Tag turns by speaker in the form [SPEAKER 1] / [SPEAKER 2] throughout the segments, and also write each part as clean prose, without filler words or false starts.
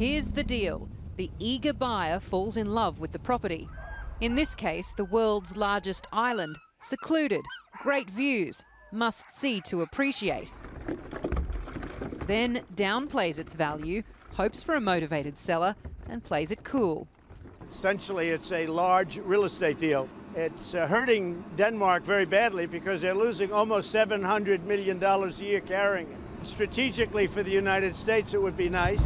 [SPEAKER 1] Here's the deal. The eager buyer falls in love with the property. In this case, the world's largest island, secluded, great views, must see to appreciate. Then downplays its value, hopes for a motivated seller and plays it cool.
[SPEAKER 2] Essentially, it's a large real estate deal. It's hurting Denmark very badly because they're losing almost $700 million a year carrying it. Strategically for the United States, it would be nice.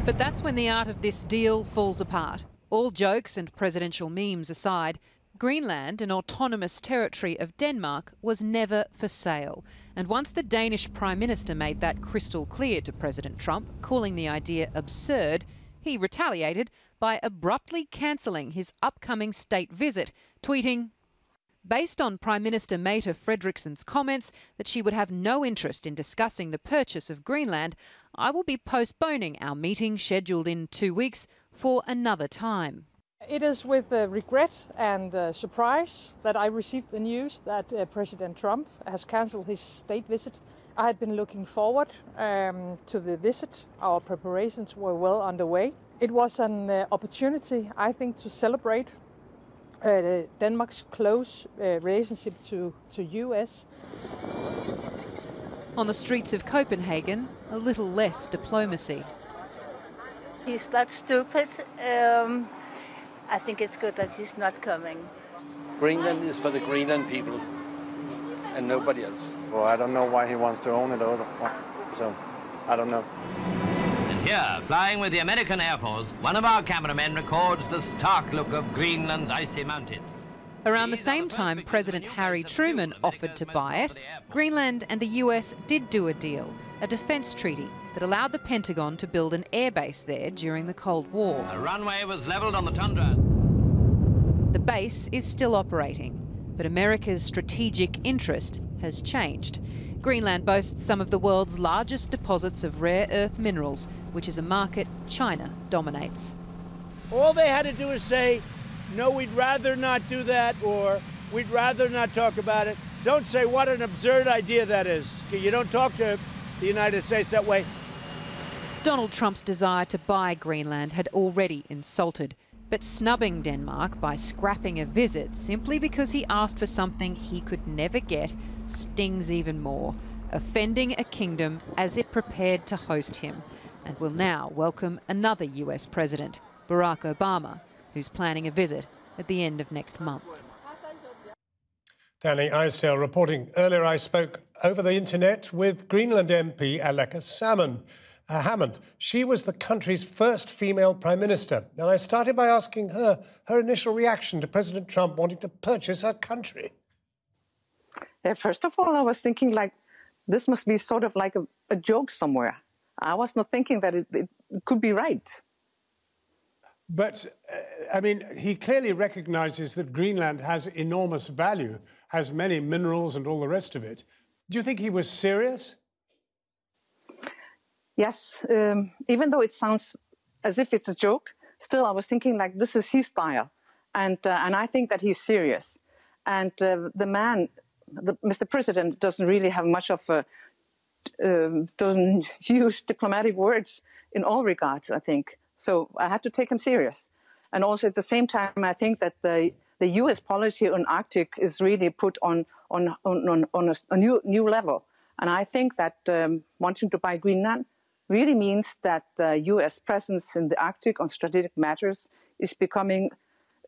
[SPEAKER 1] But that's when the art of this deal falls apart. All jokes and presidential memes aside, Greenland, an autonomous territory of Denmark, was never for sale. And once the Danish Prime Minister made that crystal clear to President Trump, calling the idea absurd, he retaliated by abruptly cancelling his upcoming state visit, tweeting, based on Prime Minister Mette Fredriksen's comments that she would have no interest in discussing the purchase of Greenland, I will be postponing our meeting scheduled in 2 weeks for another time.
[SPEAKER 3] It is with regret and surprise that I received the news that President Trump has cancelled his state visit. I had been looking forward to the visit. Our preparations were well underway. It was an opportunity, I think, to celebrate Denmark's close relationship to US.
[SPEAKER 1] On the streets of Copenhagen, a little less diplomacy.
[SPEAKER 4] He's not stupid. I think it's good that he's not coming.
[SPEAKER 5] Greenland is for the Greenland people and nobody else.
[SPEAKER 6] Well, I don't know why he wants to own it either, so I don't know.
[SPEAKER 7] And here, flying with the American Air Force, one of our cameramen records the stark look of Greenland's icy mountains.
[SPEAKER 1] Around the same time President Harry Truman offered to buy it, Greenland and the US did do a deal, a defence treaty that allowed the Pentagon to build an airbase there during the Cold War.
[SPEAKER 7] A runway was levelled on the tundra.
[SPEAKER 1] The base is still operating, but America's strategic interest has changed. Greenland boasts some of the world's largest deposits of rare earth minerals, which is a market China dominates.
[SPEAKER 2] All they had to do is say, no, we'd rather not do that, or we'd rather not talk about it. Don't say what an absurd idea that is. You don't talk to the United States that way.
[SPEAKER 1] Donald Trump's desire to buy Greenland had already insulted, but snubbing Denmark by scrapping a visit simply because he asked for something he could never get stings even more, offending a kingdom as it prepared to host him, and will now welcome another US president, Barack Obama, who's planning a visit at the end of next month.
[SPEAKER 8] Danny Isdale reporting. Earlier I spoke over the internet with Greenland MP Aleqa Hammond. She was the country's first female Prime Minister. And I started by asking her initial reaction to President Trump wanting to purchase her country.
[SPEAKER 9] First of all, I was thinking, like, this must be sort of like a joke somewhere. I was not thinking that it could be right.
[SPEAKER 8] But, I mean, he clearly recognises that Greenland has enormous value, has many minerals and all the rest of it. Do you think he was serious?
[SPEAKER 9] Yes, even though it sounds as if it's a joke, still I was thinking, like, this is his style. And I think that he's serious. And Mr. President doesn't really have much of doesn't use diplomatic words in all regards, I think. So I have to take him serious. And also at the same time, I think that the US policy on Arctic is really put on a new level. And I think that wanting to buy Greenland really means that the US presence in the Arctic on strategic matters is becoming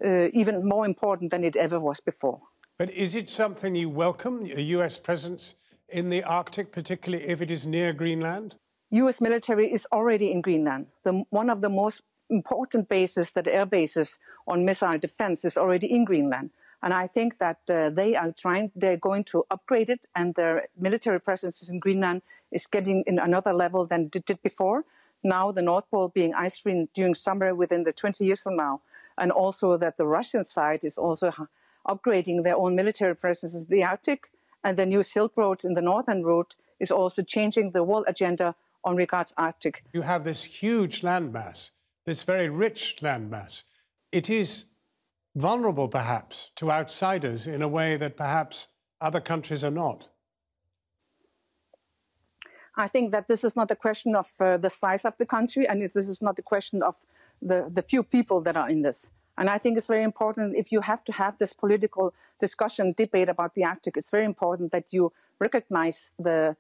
[SPEAKER 9] even more important than it ever was before.
[SPEAKER 8] But is it something you welcome, a US presence in the Arctic, particularly if it is near Greenland?
[SPEAKER 9] US military is already in Greenland. One of the most important bases, that air bases on missile defense, is already in Greenland. And I think that they're going to upgrade it, and their military presence in Greenland is getting in another level than it did before. Now the North Pole being ice-free during summer within the 20 years from now. And also that the Russian side is also upgrading their own military presence in the Arctic. And the new Silk Road in the Northern Route is also changing the whole agenda on regards Arctic.
[SPEAKER 8] You have this huge landmass, this very rich landmass. It is vulnerable, perhaps, to outsiders in a way that perhaps other countries are not.
[SPEAKER 9] I think that this is not a question of the size of the country, and this is not a question of the few people that are in this. And I think it's very important, if you have to have this political discussion, debate about the Arctic, it's very important that you recognize the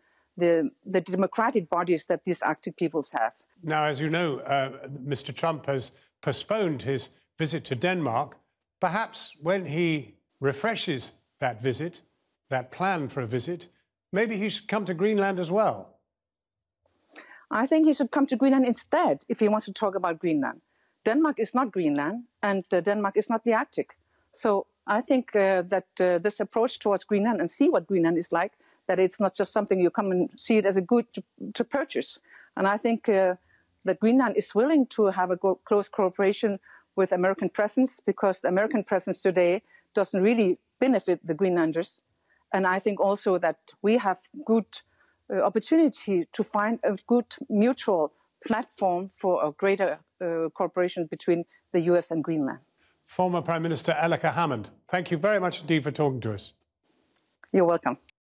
[SPEAKER 9] democratic bodies that these Arctic peoples have.
[SPEAKER 8] Now, as you know, Mr. Trump has postponed his visit to Denmark. Perhaps when he refreshes that visit, that plan for a visit, maybe he should come to Greenland as well.
[SPEAKER 9] I think he should come to Greenland instead if he wants to talk about Greenland. Denmark is not Greenland, and Denmark is not the Arctic. So I think that this approach towards Greenland and see what Greenland is like, that it's not just something you come and see it as a good to purchase. And I think that Greenland is willing to have a close cooperation with American presence, because the American presence today doesn't really benefit the Greenlanders. And I think also that we have good opportunity to find a good mutual platform for a greater cooperation between the US and Greenland.
[SPEAKER 8] Former Prime Minister Aleqa Hammond, thank you very much indeed for talking to us.
[SPEAKER 9] You're welcome.